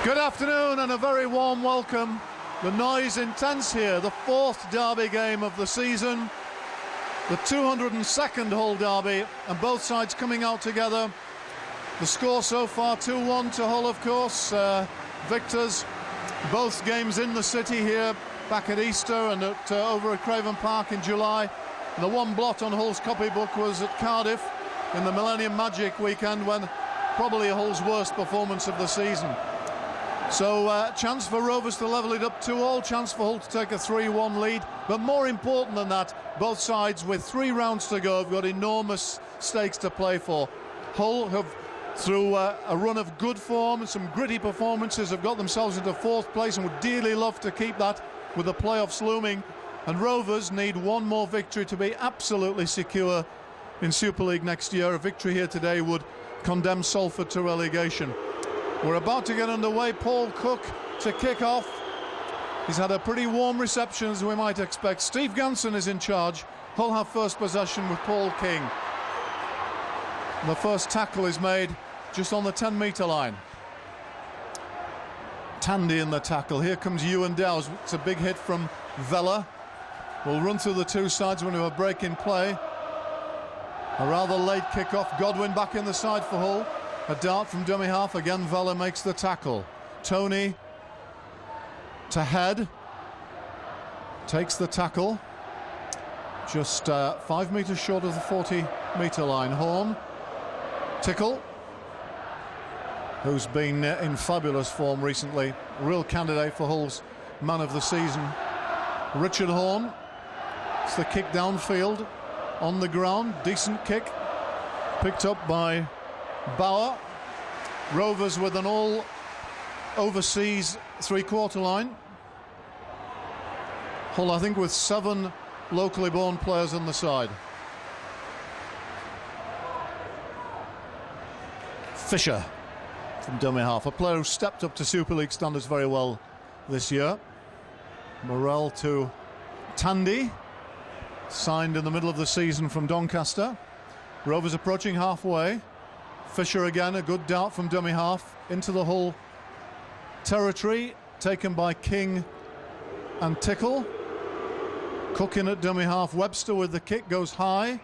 Good afternoon and a very warm welcome. The noise intense here, the fourth derby game of the season, the 202nd Hull derby, and both sides coming out together. The score so far 2-1 to Hull, of course, victors. Both games in the city here, back at Easter and over at Craven Park in July. And the one blot on Hull's copybook was at Cardiff in the Millennium Magic weekend, when probably Hull's worst performance of the season. So chance for Rovers to level it up 2-all, chance for Hull to take a 3-1 lead. But more important than that, both sides with 3 rounds to go have got enormous stakes to play for. Hull have, through a run of good form and some gritty performances, have got themselves into 4th place and would dearly love to keep that with the playoffs looming. And Rovers need one more victory to be absolutely secure in Super League next year. A victory here today would condemn Salford to relegation. We're about to get underway. Paul Cook to kick off. He's had a pretty warm reception, as we might expect. Steve Ganson is in charge. Hull have first possession with Paul King. The first tackle is made just on the 10-metre line. Tandy in the tackle. Here comes Ewan Dowes. It's a big hit from Vella. We'll run through the two sides when we have a break in play. A rather late kick-off. Godwin back in the side for Hull. A dart from dummy half. Again, Vella makes the tackle. Tony to Head. Takes the tackle. Just 5 metres short of the 40-metre line. Horn. Tickle, who's been in fabulous form recently. Real candidate for Hull's man of the season. Richard Horn. It's the kick downfield. On the ground. Decent kick. Picked up by Bauer. Rovers with an all overseas 3-quarter line. Hull, I think, with 7 locally born players on the side. Fisher from dummy half, a player who stepped up to Super League standards very well this year. Morrell to Tandy, signed in the middle of the season from Doncaster. Rovers approaching halfway. Fisher again, a good dart from dummy half into the Hull territory, taken by King and Tickle. Cook in at dummy half. Webster with the kick, goes high.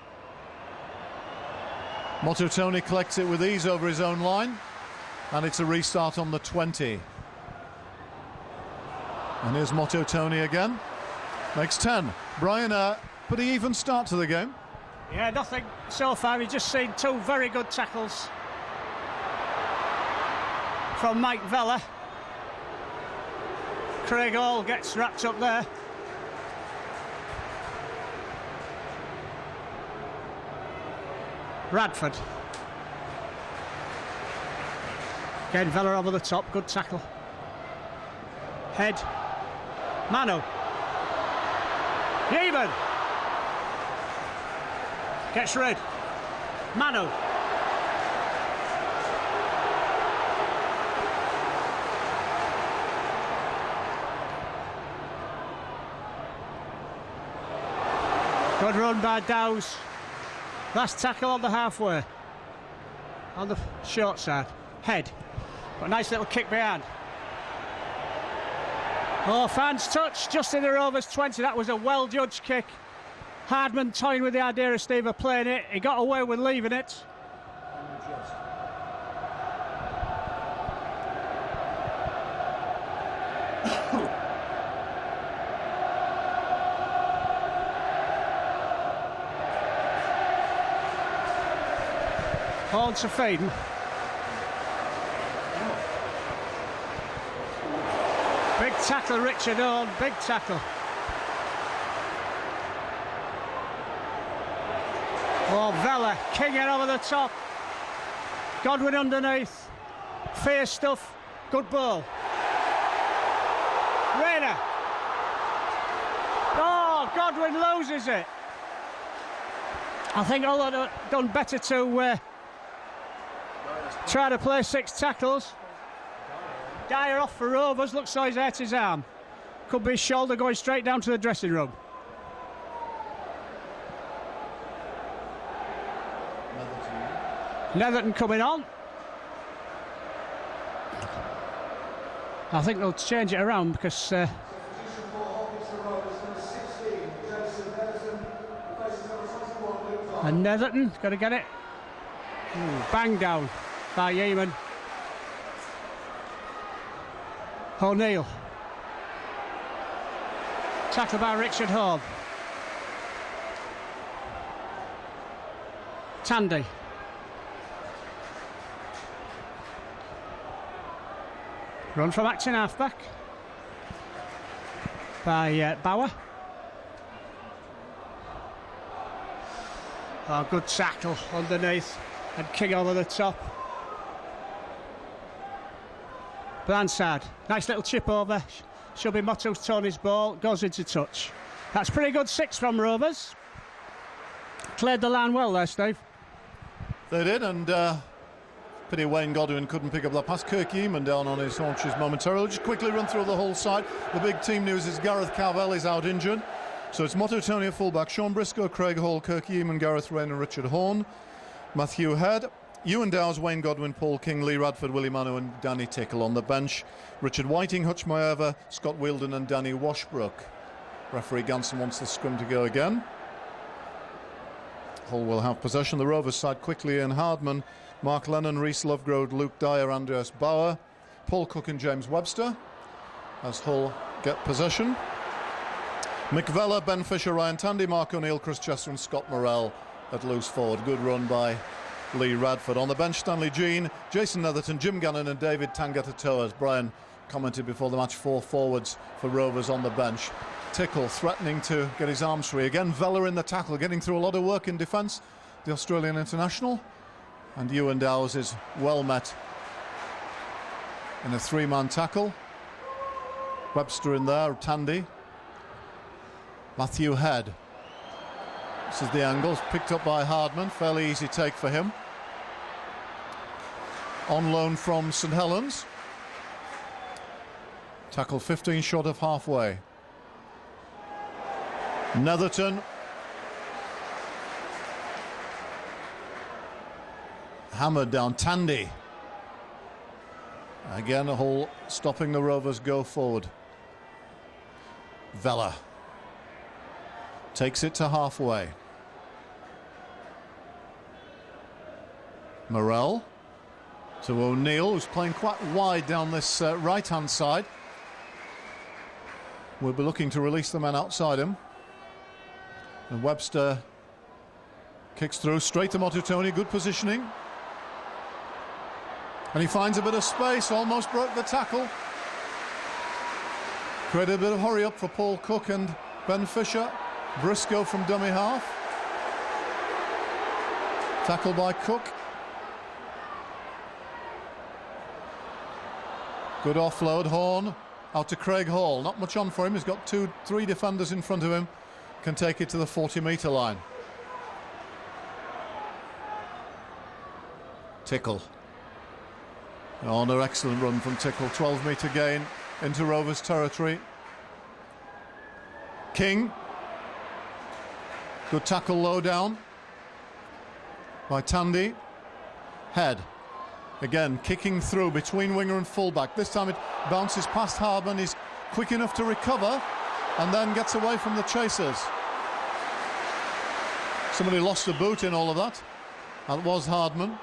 Motto Tony collects it with ease over his own line, and it's a restart on the 20. And here's Motto Tony again, makes 10. Brian, pretty even start to the game. Yeah, nothing so far. We've just seen 2 very good tackles from Mike Vella. Craig Hall gets wrapped up there. Radford. Again, Vella over the top, good tackle. Head. Mano. Yeaman. Gets rid. Mano. Good run by Dowes. Last tackle on the halfway. On the short side. Head. But a nice little kick behind. Oh, fans touch just in the Rovers 20. That was a well-judged kick. Hardman toying with the idea of Steve playing it. He got away with leaving it. Horn to Faden. Big tackle, Richard Horn. Big tackle. Oh, Vella, king it over the top. Godwin underneath. Fierce stuff. Good ball. Rayner. Oh, Godwin loses it. I think Hull had done better to try to play 6 tackles. Dyer off for Rovers. Looks like he's hurt his arm. Could be his shoulder going straight down to the dressing room. Netherton coming on. I think they'll change it around because and Netherton got to get it. Ooh, bang down by Yeaman. O'Neill. Tackled by Richard Horn. Tandy. Run from acting halfback by Bauer. Oh, good tackle underneath and King over the top. Bransard, nice little chip over. Should be Motto Tony's ball, goes into touch. That's pretty good 6 from Rovers. Cleared the line well there, Steve. They did, and pity Wayne Godwin couldn't pick up that pass. Kirk Yeaman down on his haunches momentarily. Just quickly run through the whole side. The big team news is Gareth Cavell is out injured. So it's Motto Tony at fullback, Sean Briscoe, Craig Hall, Kirk Yeaman, Gareth Rain and Richard Horn. Matthew Head, Ewan Dowes, Wayne Godwin, Paul King, Lee Radford, Willie Manu and Danny Tickle on the bench. Richard Whiting, Hutch Maeva, Scott Wheeldon and Danny Washbrook. Referee Ganson wants the scrum to go again. Hull will have possession. The Rovers side quickly Ian Hardman, Mark Lennon, Rhys Lovegrove, Luke Dyer, Andreas Bauer, Paul Cook and James Webster as Hull get possession. Mick Vella, Ben Fisher, Ryan Tandy, Mark O'Neill, Chris Chester and Scott Morrell at loose forward. Good run by Lee Radford. On the bench, Stanley Jean, Jason Netherton, Jim Gannon and David Tangata-Toa. As Brian commented before the match, 4 forwards for Rovers on the bench. Tickle threatening to get his arms free. Again, Vella in the tackle, getting through a lot of work in defence, the Australian international. And Ewan Dowes is well met in a 3-man tackle. Webster in there, Tandy. Matthew Head. This is the angle, picked up by Hardman, fairly easy take for him. On loan from St Helens. Tackle 15 short of halfway. Netherton. Hammered down, Tandy. Again, a Hull stopping the Rovers go forward. Vella. Takes it to halfway. Morrell to O'Neill, who's playing quite wide down this right-hand side. We'll be looking to release the man outside him. And Webster kicks through straight to Motto Tony, good positioning. And he finds a bit of space, almost broke the tackle. Created a bit of hurry up for Paul Cook and Ben Fisher. Briscoe from dummy half. Tackle by Cook. Good offload, Horn out to Craig Hall. Not much on for him, he's got 2-3 defenders in front of him. Can take it to the 40-metre line. Tickle. On an excellent run from Tickle, 12-metre gain into Rovers territory. King. Good tackle low down by Tandy. Head. Again, kicking through between winger and fullback. This time it bounces past Hardman. He's quick enough to recover and then gets away from the chasers. Somebody lost a boot in all of that. That was Hardman.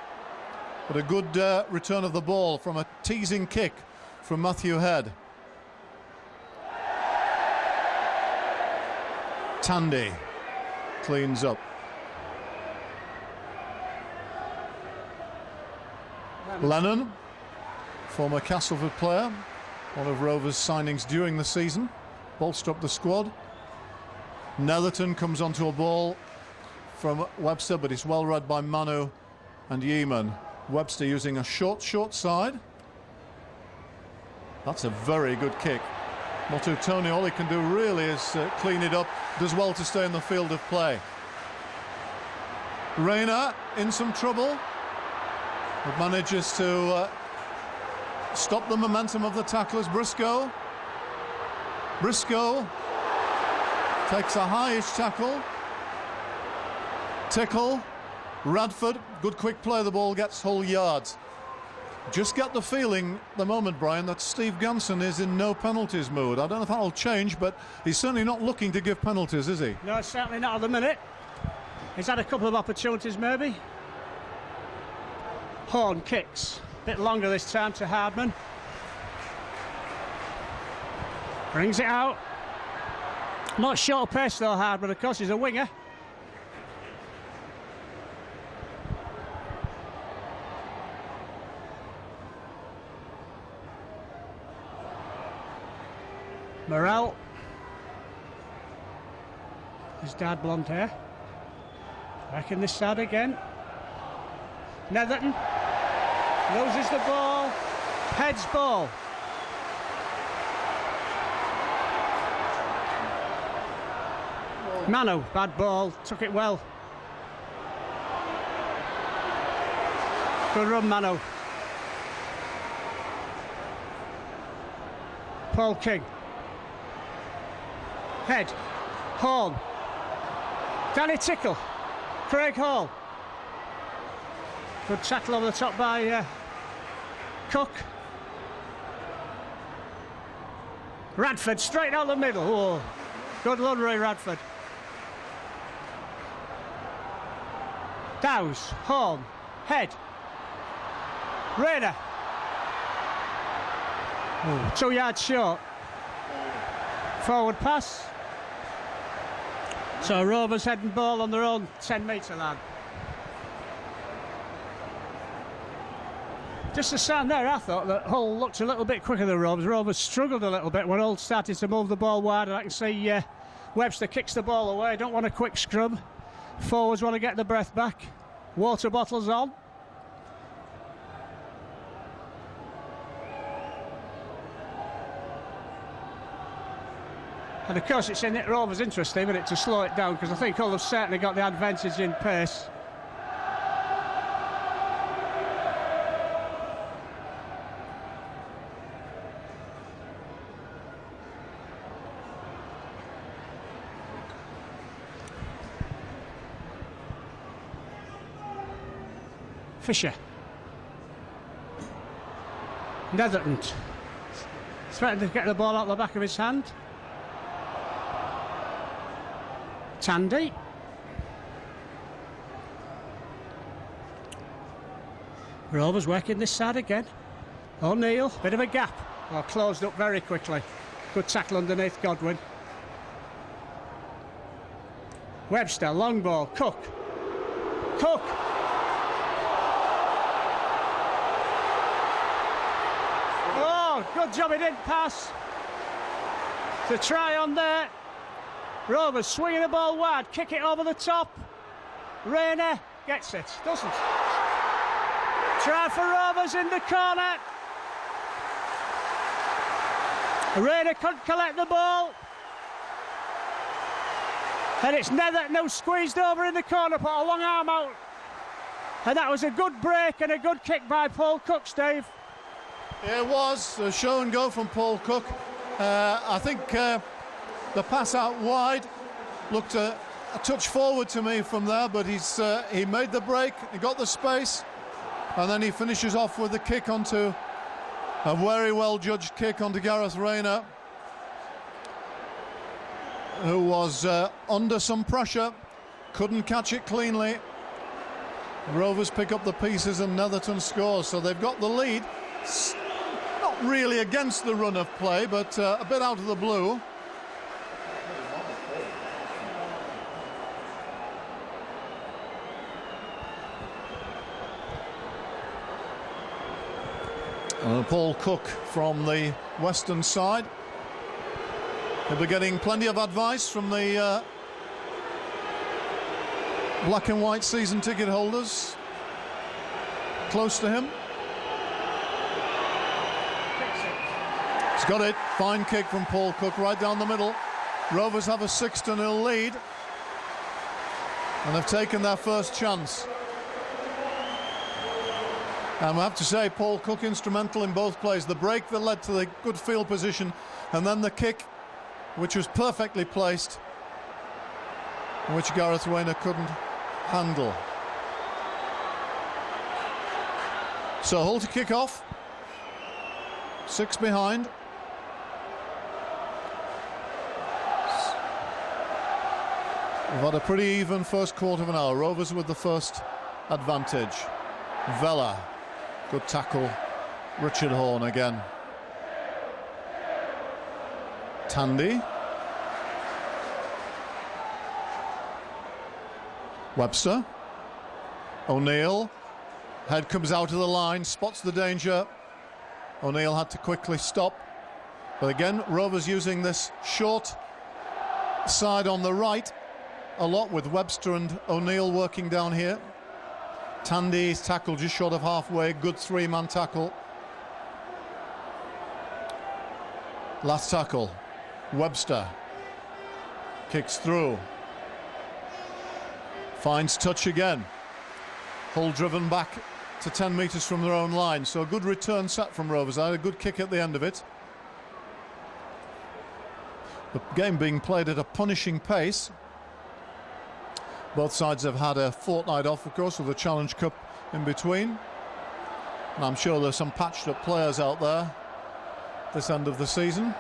But a good return of the ball from a teasing kick from Matthew Head. Tandy cleans up. Lennon, former Castleford player, one of Rovers' signings during the season, bolster up the squad. Netherton comes onto a ball from Webster, but it's well read by Manu and Yeaman. Webster using a short side. That's a very good kick. Motto Tony, all he can do really is clean it up. Does well to stay in the field of play. Rayner in some trouble, but manages to stop the momentum of the tacklers. Briscoe takes a high-ish tackle. Tickle, Radford, good quick play, the ball gets Hull yards. Just get the feeling at the moment, Brian, that Steve Ganson is in no penalties mood. I don't know if that'll change, but he's certainly not looking to give penalties, is he? No, certainly not at the minute. He's had a couple of opportunities, maybe. Horn kicks. A bit longer this time to Hardman. Brings it out. Not short pace though, Hardman, of course, he's a winger. Morrell. His dad, blonde hair. Back in this side again. Netherton loses the ball. Heads ball. Mano, bad ball, took it well. Good run, Mano. Paul King. Head. Horn. Danny Tickle. Craig Hall. Good tackle over the top by Cook. Radford straight down the middle. Oh, good run, Ray Radford. Dowes, Horn, Head. Rayner. 2 yards short. Forward pass. So Rovers heading ball on their own 10-metre line. Just a sign there, I thought that Hull looked a little bit quicker than Rovers. Rovers struggled a little bit when Hull started to move the ball wide, and I can see Webster kicks the ball away. Don't want a quick scrub. Forwards want to get the breath back. Water bottles on. And of course it's in Rovers' interest, isn't it, to slow it down, because I think Hull have certainly got the advantage in pace. Fisher. Netherton. Threatened to get the ball out the back of his hand. Tandy. Rovers working this side again. O'Neill, bit of a gap. Oh, closed up very quickly. Good tackle underneath Godwin. Webster, long ball. Cook. Cook. Oh, good job he didn't pass. The try on there. Rovers swinging the ball wide, kick it over the top. Rayner gets it, doesn't. Try for Rovers in the corner. Rayner couldn't collect the ball. And it's Netherton who squeezed over in the corner, put a long arm out. And that was a good break and a good kick by Paul Cook, Steve. It was a show and go from Paul Cook. I think the pass out wide looked a touch forward to me from there, but he made the break, he got the space, and then he finishes off with the kick onto a very well judged kick onto Gareth Rayner, who was under some pressure, couldn't catch it cleanly. Rovers pick up the pieces and Netherton scores, so they've got the lead. Not really against the run of play, but a bit out of the blue. Paul Cook from the western side. He'll be getting plenty of advice from the black and white season ticket holders close to him. He's got it. Fine kick from Paul Cook right down the middle. Rovers have a 6-0 lead, and they've taken their first chance. And I have to say, Paul Cook instrumental in both plays. The break that led to the good field position, and then the kick, which was perfectly placed, which Gareth Rayner couldn't handle. So Hull to kick off. 6 behind. We've had a pretty even first quarter of an hour. Rovers with the first advantage. Vela, good tackle. Richard Horne again. Tandy. Webster. O'Neill. Head comes out of the line, spots the danger. O'Neill had to quickly stop. But again, Rovers using this short side on the right a lot, with Webster and O'Neill working down here. Tandy's tackle just short of halfway. Good 3-man tackle. Last tackle. Webster kicks through. Finds touch again. Hull driven back to 10 metres from their own line. So a good return set from Rovers. I had a good kick at the end of it. The game being played at a punishing pace. Both sides have had a fortnight off, of course, with the Challenge Cup in between. And I'm sure there's some patched up players out there this end of the season.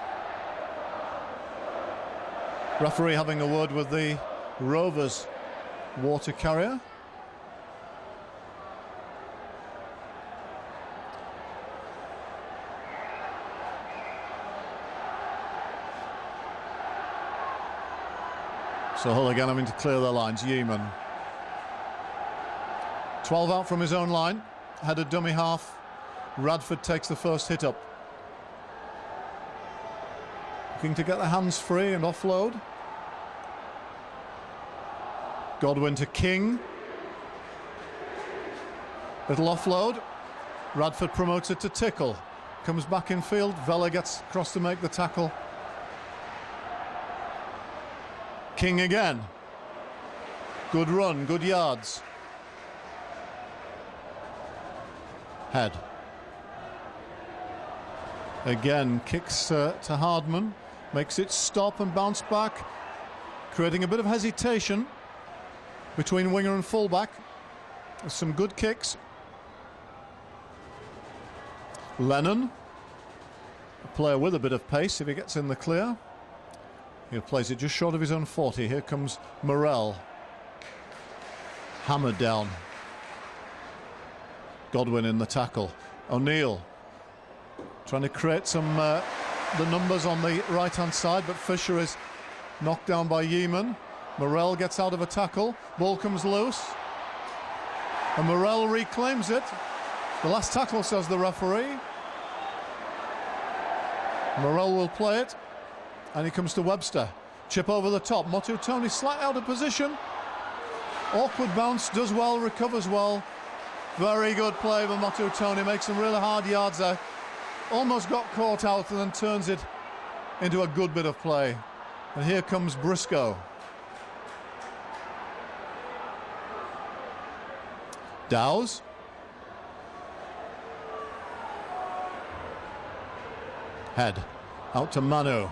Referee having a word with the Rovers water carrier. So Hull again having to clear their lines. Yeaman. 12 out from his own line. Headed dummy half. Radford takes the first hit up. Looking to get the hands free and offload. Godwin to King. Little offload. Radford promotes it to Tickle. Comes back in field. Vela gets across to make the tackle. King again. Good run, good yards. Head. Again, kicks to Hardman. Makes it stop and bounce back. Creating a bit of hesitation between winger and fullback. There's some good kicks. Lennon. A player with a bit of pace if he gets in the clear. He plays it just short of his own 40. Here comes Morrell. Hammered down. Godwin in the tackle. O'Neill trying to create some the numbers on the right hand side, but Fisher is knocked down by Yeaman. Morrell gets out of a tackle. Ball comes loose. And Morrell reclaims it. The last tackle, says the referee. Morrell will play it. And he comes to Webster. Chip over the top. Motu Tony slightly out of position. Awkward bounce. Does well. Recovers well. Very good play by Motu Tony. Makes some really hard yards there. Almost got caught out and then turns it into a good bit of play. And here comes Briscoe. Dowes. Head. Out to Manu.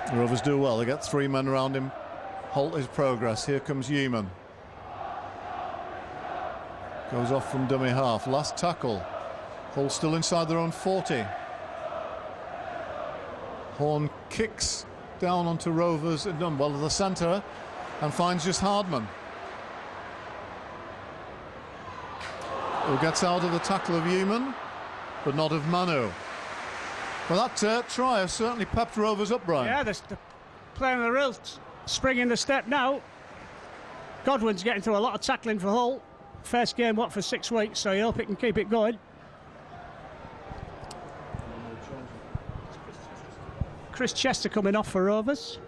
The Rovers do well. They get 3 men around him. Halt his progress. Here comes Yeaman. Goes off from dummy half. Last tackle. Hull still inside their own 40. Horne kicks down onto Rovers, well, to the centre, and finds just Hardman, who gets out of the tackle of Yeaman, but not of Manu. Well, that try has certainly pepped Rovers up, Brian. Yeah, they're playing the real spring in the step now. Godwin's getting through a lot of tackling for Hull. First game, for 6 weeks, so you hope it can keep it going. Chris Chester coming off for Rovers.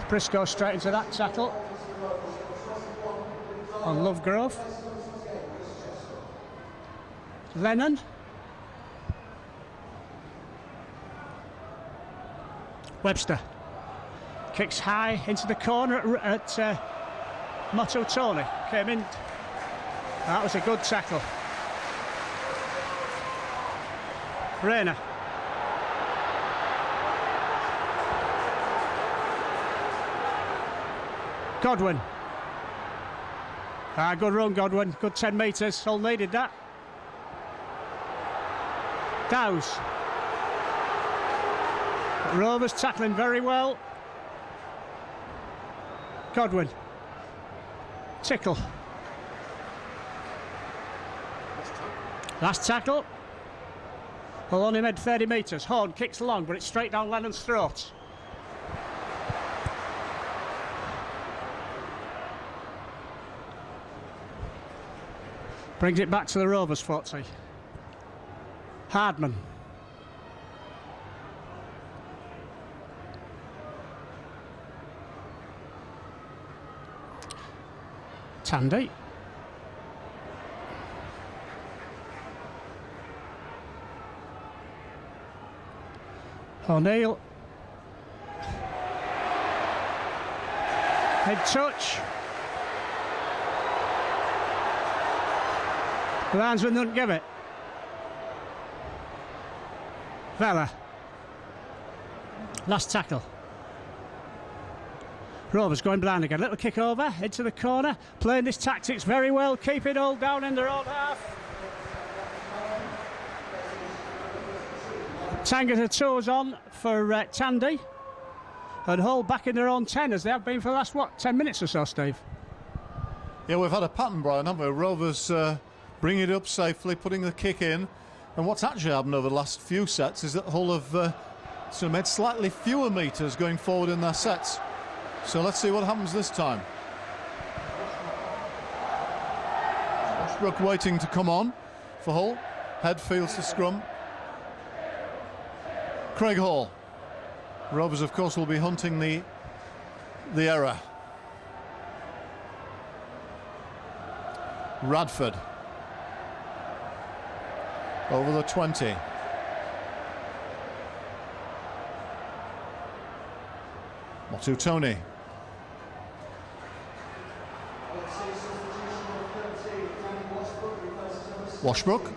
Briscoe straight into that tackle on Lovegrove. Lennon. Webster kicks high into the corner at Motu Tony. Came in. That was a good tackle. Rayner. Godwin. Good run, Godwin. Good 10 metres. All needed that. Dowes. Rovers tackling very well. Godwin. Tickle. Last tackle. Well, only made 30 metres. Horn kicks long, but it's straight down Lennon's throat. Brings it back to the Rovers 40. Hardman. Tandy. O'Neill. Head touch. The linesman didn't give it. Vela. Last tackle. Rovers going blind again. Little kick over into the corner. Playing this tactics very well. Keep it all down in their own half. Tangata toes on for Tandy. And Hull back in their own 10 as they have been for the last, 10 minutes or so, Steve? Yeah, we've had a pattern, Brian, haven't we? Rovers bring it up safely, putting the kick in. And what's actually happened over the last few sets is that Hull have made slightly fewer metres going forward in their sets. So let's see what happens this time. Washbrook waiting to come on for Hull. Head fields the scrum. Craig Hall. Rovers, of course, will be hunting the error. Radford. Over the 20. Motu Tony. Washbrook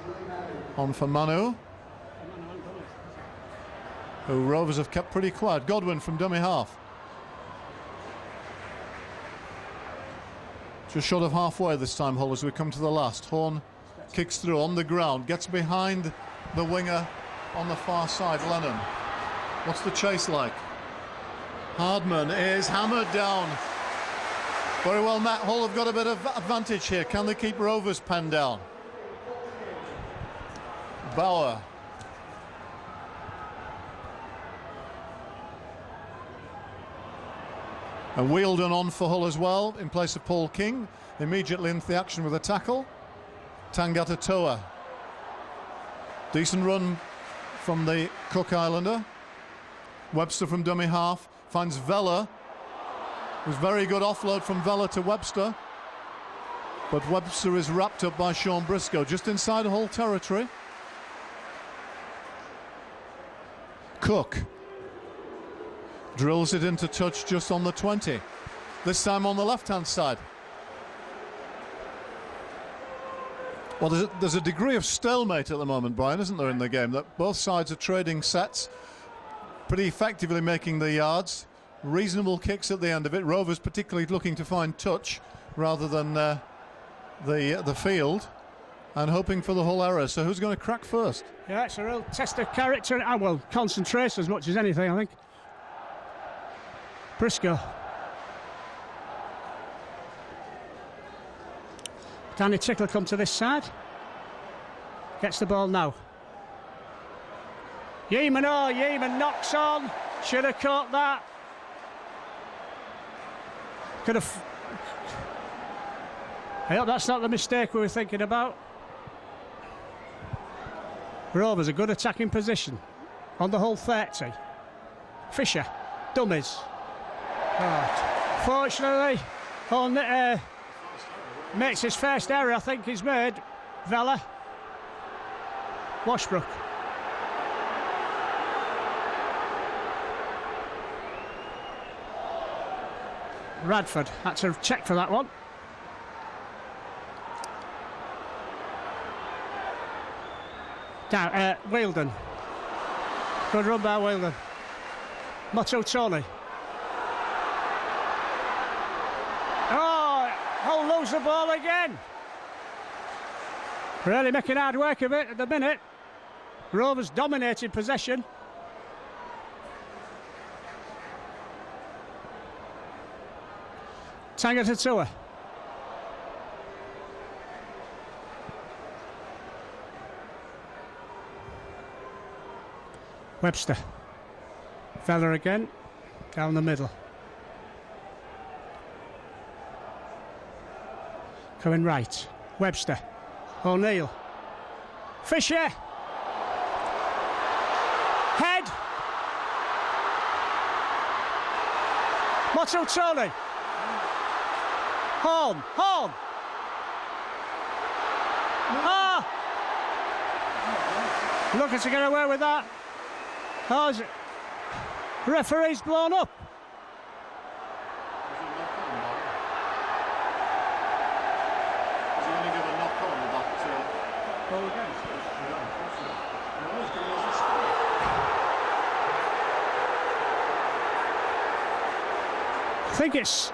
on for Manu, who Rovers have kept pretty quiet. Godwin from dummy half. Just short of halfway this time, Hull, as we come to the last. Horn kicks through on the ground, gets behind the winger on the far side, Lennon. What's the chase like? Hardman is hammered down. Very well, Matt. Hull have got a bit of advantage here. Can they keep Rovers penned down? Bauer. And Wheeldon on for Hull as well, in place of Paul King. Immediately into the action with a tackle. Tangata Toa. Decent run from the Cook Islander. Webster from dummy half. Finds Vela. It was very good offload from Vela to Webster. But Webster is wrapped up by Sean Briscoe, just inside Hull territory. Cook drills it into touch just on the 20. This time on the left-hand side. Well, there's a degree of stalemate at the moment, Brian, isn't there, in the game? That both sides are trading sets, pretty effectively making the yards. Reasonable kicks at the end of it. Rovers particularly looking to find touch rather than the field, and hoping for the Hull error. So who's going to crack first? Yeah, it's a real test of character and, well, concentration as much as anything, I think. Briscoe. Danny Tickler come to this side. Gets the ball now. Yeaman knocks on. Should have caught that. Could have. I hope that's not the mistake we were thinking about. Rovers a good attacking position on the Hull 30. Fisher, dummies. Oh. Fortunately, Hull makes his first error, I think he's made. Vela. Washbrook. Radford had to check for that one. Down, Wheeldon. Good run by Wheeldon. Motu Tony. the ball again. Really making hard work of it at the minute. Rovers dominated possession. Tangatatua. Webster. Vella again. Down the middle. Coming right. Webster. O'Neill. Fisher. Head. Motutoli. Horn. Ah! Looking to get away with that. Oh, referee's blown up. I think it's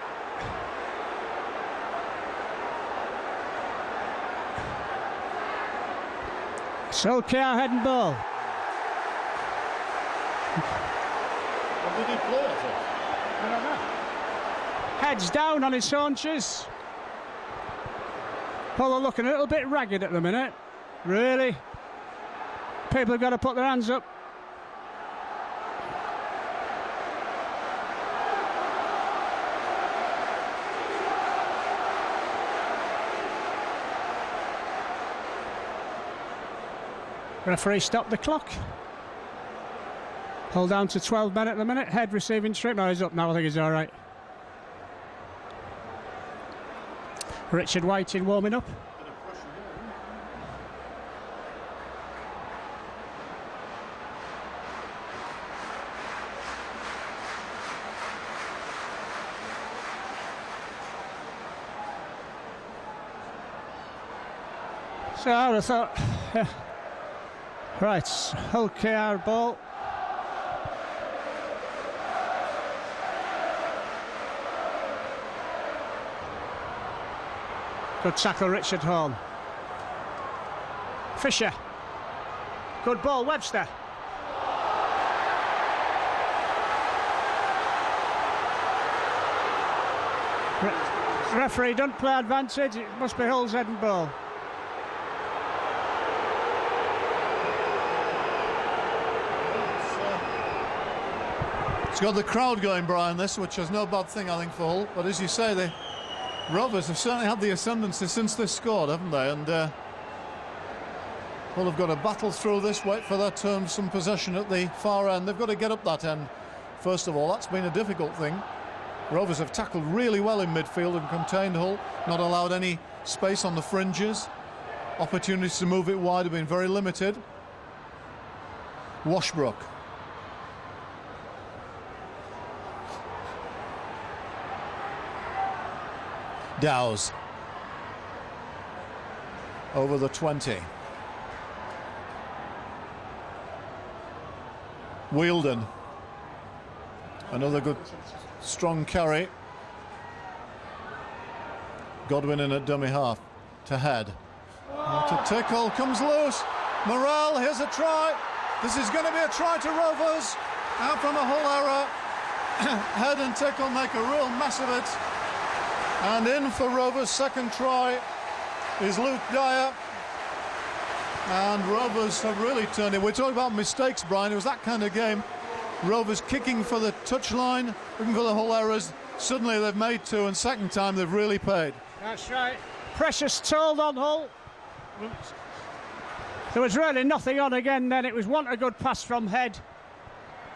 Solskjaer head and ball. What did he play at it? I don't know. Heads down on his haunches. Polo looking a little bit ragged at the minute. Really? People have got to put their hands up. Referee stopped the clock. Hold down to 12 men at the minute. Head receiving strip. No, he's up now. I think he's all right. Richard Whiting warming up. So I would have thought, yeah. Right, Solskjaer ball. Good tackle, Richard Horn. Fisher. Good ball, Webster. Referee don't play advantage. It must be Hull's head and ball. It's got the crowd going, Brian, this, which is no bad thing, I think, for Hull. But as you say, the Rovers have certainly had the ascendancy since they scored, haven't they? And Hull have got to battle through this, wait for their turn, some possession at the far end. They've got to get up that end, first of all. That's been a difficult thing. Rovers have tackled really well in midfield and contained Hull, not allowed any space on the fringes. Opportunities to move it wide have been very limited. Washbrook. Dowes over the 20. Wheeldon, another good strong carry. Godwin in at dummy half to Head. To Tickle, comes loose. Morrell, here's a try. This is going to be a try to Rovers. Out from a Hull error. Head and Tickle make a real mess of it. And in for Rovers' second try is Luke Dyer. And Rovers have really turned it. We're talking about mistakes, Brian. It was that kind of game. Rovers kicking for the touchline, looking for the Hull errors. Suddenly they've made two, and second time they've really paid. That's right. Precious told on Hull. There was really nothing on again then. It was a good pass from Head.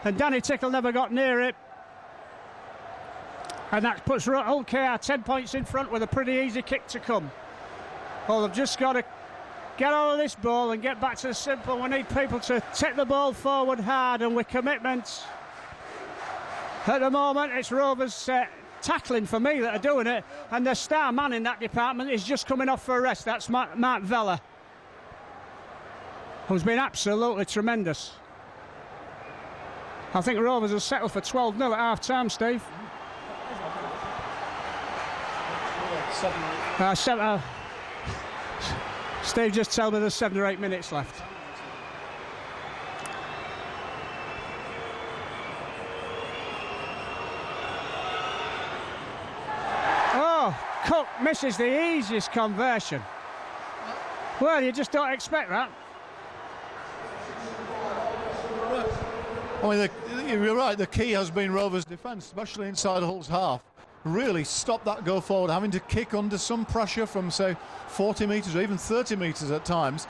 And Danny Tickle never got near it. And that puts Hull KR 10 points in front with a pretty easy kick to come. Well, they've just got to get out of this ball and get back to the simple. We need people to take the ball forward hard and with commitment. At the moment, it's Rovers tackling for me that are doing it. And the star man in that department is just coming off for a rest. That's Mark Vella, who's been absolutely tremendous. I think Rovers will settle for 12-0 at half-time, Steve. Steve just told me there's 7 or 8 minutes left. Oh, Cook misses the easiest conversion. Well, you just don't expect that. I mean, you're right, the key has been Rovers' defence, especially inside Hull's half. Really stopped that go forward, having to kick under some pressure from, say, 40 metres or even 30 metres at times.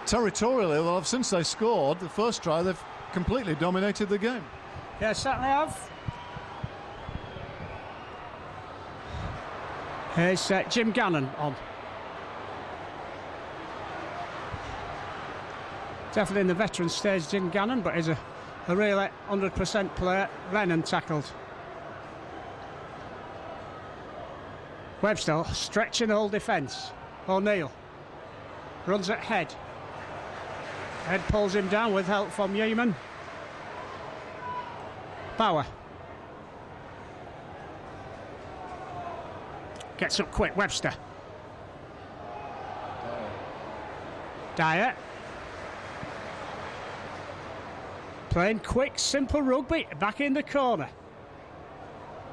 Territorially, well, since they scored the first try, they've completely dominated the game. Yeah, certainly have. Here's Jim Gannon on. Definitely in the veteran stage, Jim Gannon, but he's a real 100% player. Lennon tackled. Webster stretching the whole defence. O'Neill runs at Head. Head pulls him down with help from Yeaman. Bauer gets up quick. Webster. Dyer. Playing quick, simple rugby. Back in the corner.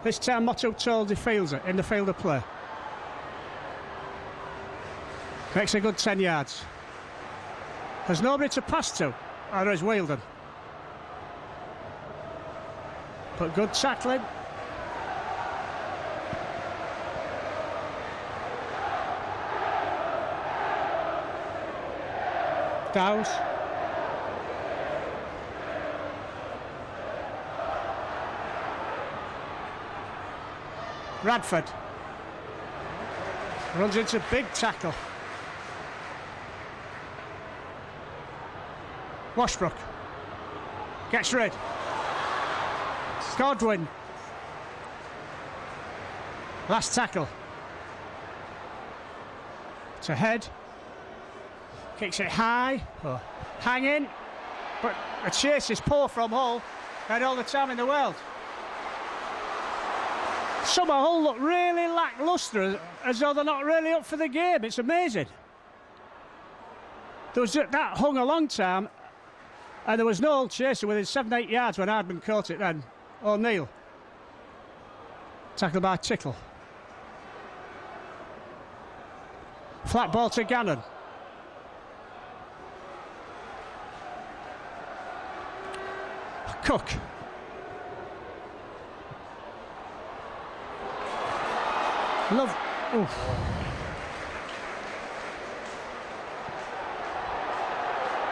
This time Motto told the fielder in the field of play. Makes a good 10 yards. There's nobody to pass to, or there's Wielden. But good tackling. Dowes. Radford runs into big tackle. Washbrook gets rid. Godwin. Last tackle. To Head. Kicks it high. Oh. Hanging. But the chase is poor from Hull. Had all the time in the world. Some of Hull look really lacklustre, as though they're not really up for the game. It's amazing. That hung a long time, and there was no Hull chaser within 7-8 yards when Hardman caught it then. O'Neill. Tackled by Tickle. Flat ball to Gannon. Cook. Love. Oof.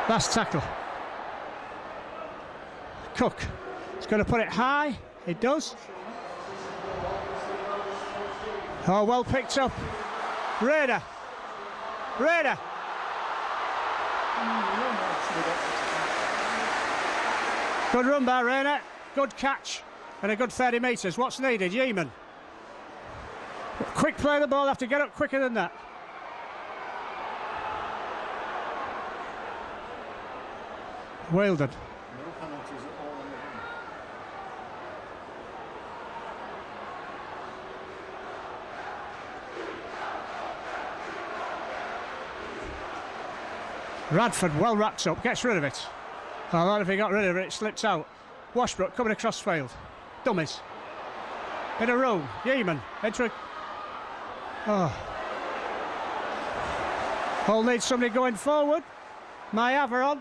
Last tackle. Cook. He's going to put it high. It does. Oh, well picked up. Raider. Raider. Good run by Raider. Good catch. And a good 30 metres. What's needed? Yeaman. Quick play the ball, have to get up quicker than that. Wielden. Radford well wrapped up, gets rid of it. Oh, not if he got rid of it, it slips out. Washbrook coming across field. Dummies. In a row. Yeaman. Enter. Oh. Hull needs somebody going forward. Mayaveron.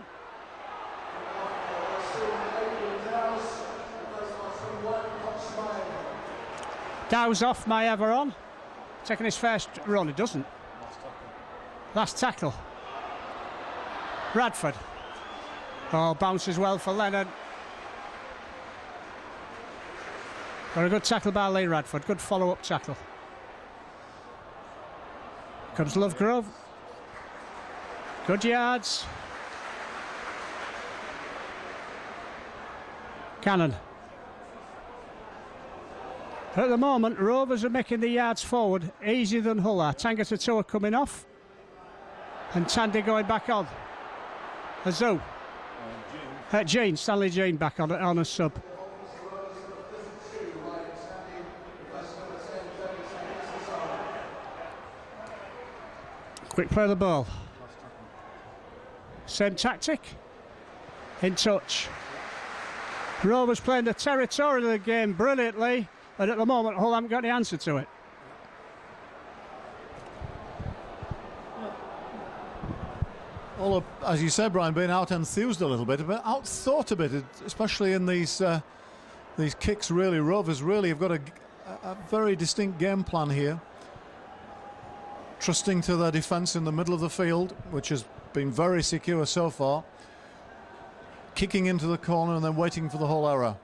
Dowes off Mayaveron. Taking his first run. It doesn't. Last tackle. Radford. Oh, bounces well for Lennon. Got a good tackle by Lee Radford. Good follow-up tackle. Comes Lovegrove. Good yards. Cannon. At the moment, Rovers are making the yards forward easier than Hull are. Tangata coming off. And Tandy going back on. Azou. Jean, Stanley Jean back on a sub. Quick play of the ball. Same tactic. In touch. Rovers playing the territory of the game brilliantly, and at the moment Hull haven't got the answer to it. All of, as you said, Brian, being out enthused a little bit out thought a bit, especially in these kicks. Really, Rovers really have got a very distinct game plan here, trusting to their defence in the middle of the field, which has been very secure so far, kicking into the corner and then waiting for the Hull error.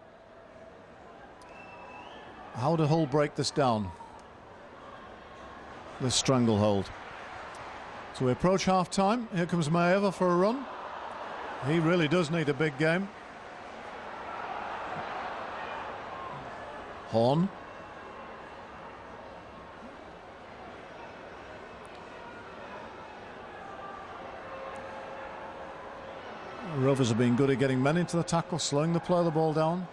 How do Hull break this down? This stranglehold. So we approach half-time. Here comes Maeva for a run. He really does need a big game. Horn. Rovers have been good at getting men into the tackle, slowing the play of the ball down.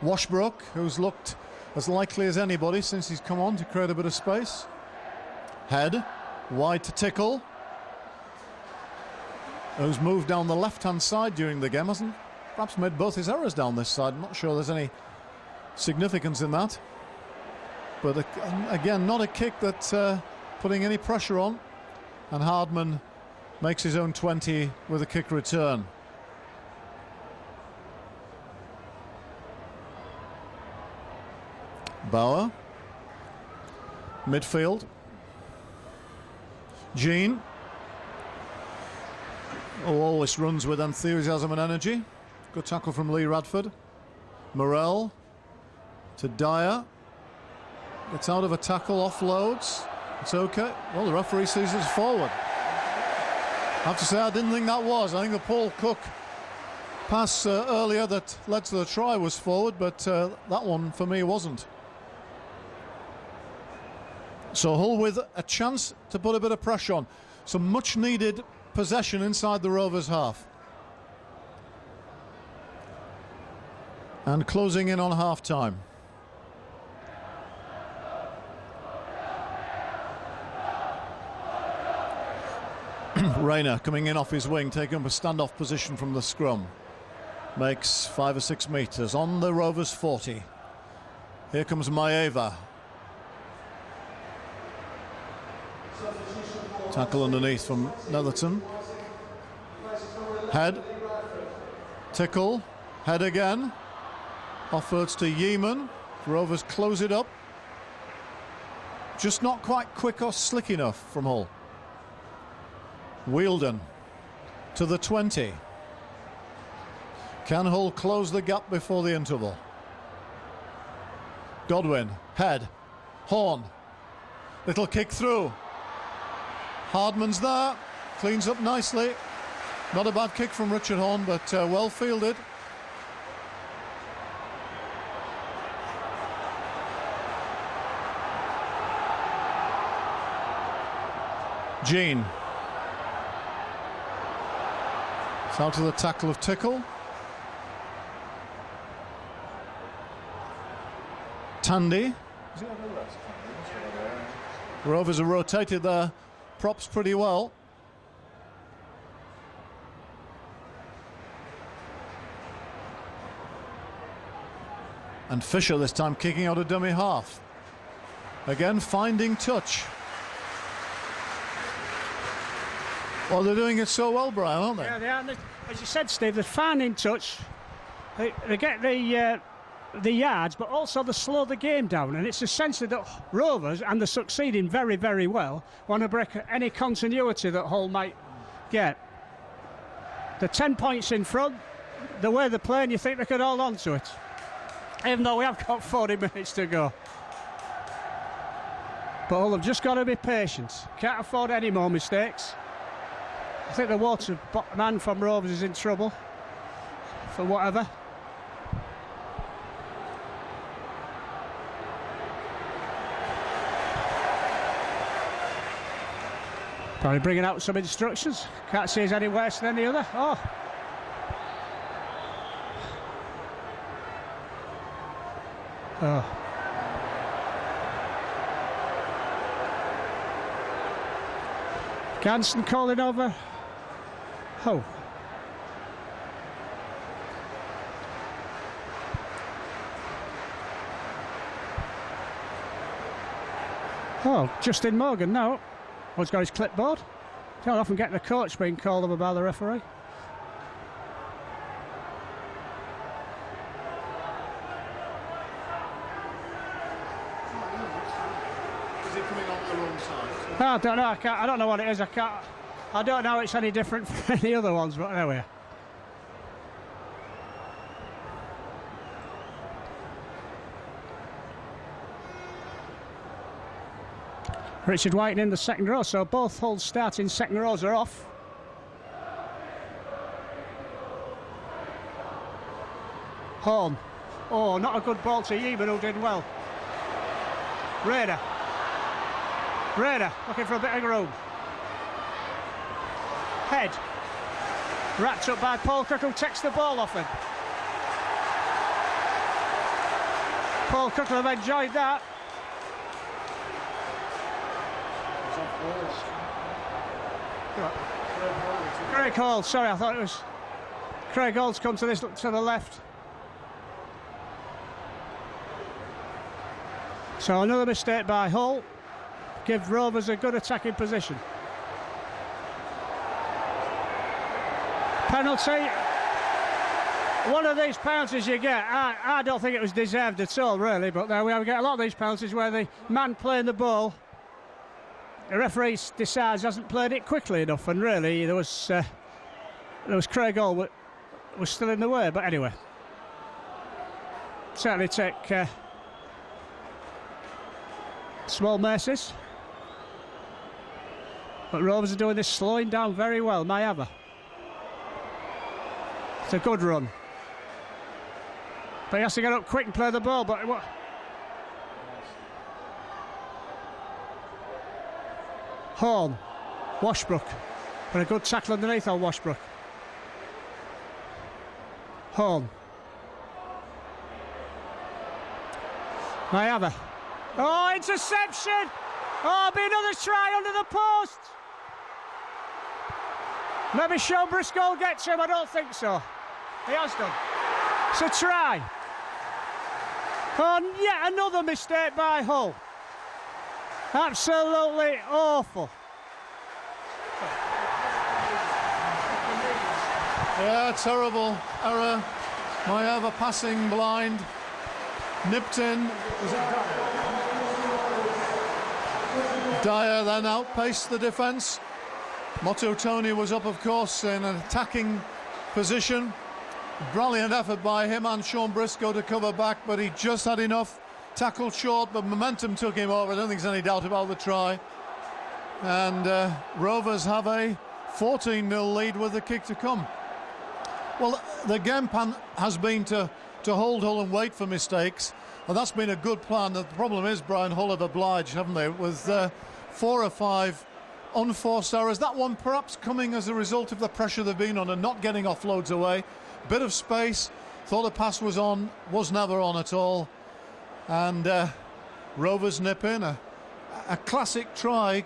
Washbrook, who's looked as likely as anybody since he's come on to create a bit of space. Head, wide to Tickle, who's moved down the left-hand side during the game, hasn't perhaps made both his errors down this side. I'm not sure there's any significance in that. But again, not a kick that's putting any pressure on. And Hardman makes his own 20 with a kick return. Bauer. Midfield. Jean. Oh, always runs with enthusiasm and energy. Good tackle from Lee Radford. Morel to Dyer. Gets out of a tackle, offloads. It's okay. Well, the referee sees it's forward. I have to say, I didn't think that was. I think the Paul Cook pass earlier that led to the try was forward, but that one for me wasn't. So Hull with a chance to put a bit of pressure on. Some much needed possession inside the Rovers half. And closing in on half time. Rayner coming in off his wing, taking up a standoff position from the scrum. Makes 5 or 6 metres on the Rovers 40. Here comes Maeva. Tackle underneath from Netherton. Head. Tickle. Head again. Offwards to Yeaman. Rovers close it up. Just not quite quick or slick enough from Hull. Wheeldon to the 20. Can Hull close the gap before the interval? Godwin. Head. Horn. Little kick through. Hardman's there, cleans up nicely. Not a bad kick from Richard Horn, but well fielded. Jean. It's out to the tackle of Tickle. Tandy. Rovers have rotated their props pretty well. And Fisher this time kicking out a dummy half. Again finding touch. Well, they're doing it so well, Brian, aren't they? Yeah, they are. As you said, Steve, they're finding touch. They get the yards, but also they slow the game down, and it's essentially that Rovers, and they're succeeding very, very well, want to break any continuity that Hull might get. The 10 points in front, the way they're playing, you think they could hold on to it, even though we have got 40 minutes to go. But Hull have just got to be patient. Can't afford any more mistakes. I think the water man from Rovers is in trouble for whatever. Probably bringing out some instructions. Can't see he's any worse than any other. Oh. Oh. Jansen calling over. Oh. Oh, Justin Morgan now. He's got his clipboard. Don't often get the coach being called over by the referee. Is he coming on the wrong side? I don't know. I don't know what it is. I don't know it's any different from any other ones, but there we are. Richard White in the second row, so both Hull's starting second rows are off. Horn. Oh, not a good ball to Yeeman, who did well. Raider. Raider looking for a bit of room. Head. Wrapped up by Paul Cook, who takes the ball off him. Paul Cook will have enjoyed that. Craig Hall, sorry, I thought it was Craig Hall's come to the left. So another mistake by Hull. Give Rovers a good attacking position. Penalty. One of these penalties you get, I don't think it was deserved at all, really, but there we are. We get a lot of these penalties where the man playing the ball, the referee decides hasn't played it quickly enough, and really there was Craig Hall was still in the way. But anyway, certainly take small mercies. But Rovers are doing this slowing down very well. Mayava. It's a good run. But he has to get up quick and play the ball. But what? Horn. Washbrook. And a good tackle underneath on Washbrook. Horn. Mayava. Oh, interception! Oh, be another try under the post. Maybe Sean Briscoe will get to him. I don't think so. He has done. It's a try. Oh, yet another mistake by Hull. Absolutely awful. Yeah, terrible error. Mayava passing blind. Nipped in. Dyer then outpaced the defence. Motu Tony was up, of course, in an attacking position. Brilliant effort by him and Sean Briscoe to cover back, but he just had enough. Tackled short, but momentum took him over. I don't think there's any doubt about the try. And Rovers have a 14-0 lead with the kick to come. Well, the game plan has been to hold Hull and wait for mistakes. And that's been a good plan. The problem is, Brian, Hull have obliged, haven't they, with 4 or 5 unforced errors. That one perhaps coming as a result of the pressure they've been under, not getting offloads away. Bit of space, thought the pass was on, was never on at all. And Rovers nip in. A classic try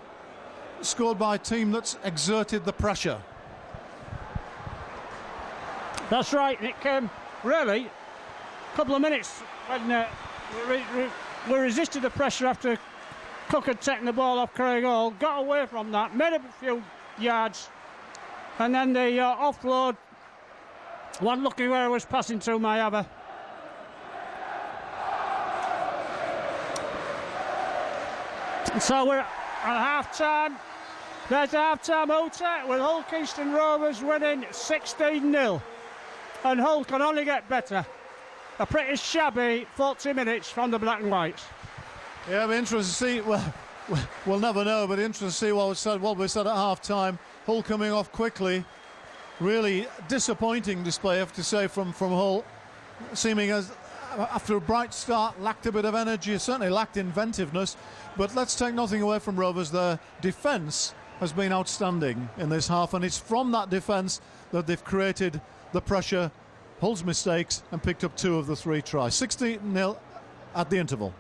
scored by a team that's exerted the pressure. That's right, Nick. Really, a couple of minutes when we resisted the pressure after Cook had taken the ball off Craig Hall, got away from that, made a few yards, and then the offload, one lucky where it was passing to Mayava. So we're at half-time. There's a half-time outer with Hull Kingston Rovers winning 16-0. And Hull can only get better. A pretty shabby 40 minutes from the Black and Whites. Yeah, it'll be interesting to see. Well, we'll never know, but interesting to see what we said at half-time. Hull coming off quickly. Really disappointing display, I have to say, from Hull. Seeming as, after a bright start, lacked a bit of energy, certainly lacked inventiveness. But let's take nothing away from Rovers. Their defence has been outstanding in this half, and it's from that defence that they've created the pressure, Hull's mistakes, and picked up 2 of the 3 tries. 16-0 at the interval.